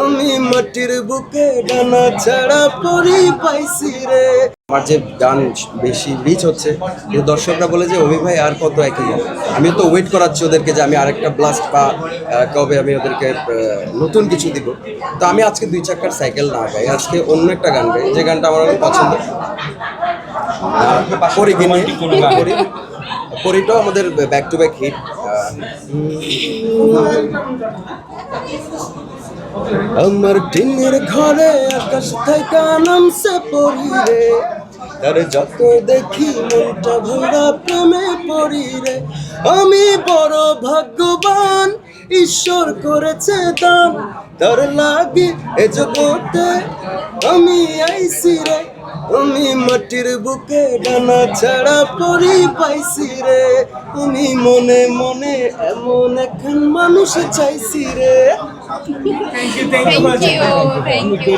আমি মাটির বুকে ডানা ছাড়া পরি পাইছি রে। আমার যে গান বেশি রিচ হচ্ছে, কিন্তু দর্শকরা বলে যে অভি ভাই আর কত একই গান। আমি তো ওয়েট করাচ্ছি ওদেরকে যে আমি আরেকটা ব্লাস্ট বা কবে আমি ওদেরকে নতুন কিছু দিব। তো আমি আজকে 2 চাকার সাইকেল না গাই, আজকে অন্য একটা গান গাই যে গানটা আমার অনেক পছন্দ। পরিটাও আমাদের ব্যাক টু ব্যাক হিট। আমার টিনের ঘরে আকাশ থেকে নামছে পড়ি রে, তার যত দেখি মনটা ভরা প্রেমে পড়ি রে। আমি বড় ভাগ্যবান, ঈশ্বর করেছে দান, তার লাগে এ জগতে আমি আইছি রে। আমি মাটির বুকে ডানা ছাড়া পরি পাইছি রে। আমি মনে মনে এমন এখন মানুষ চাইছি রে। Thank you, thank you.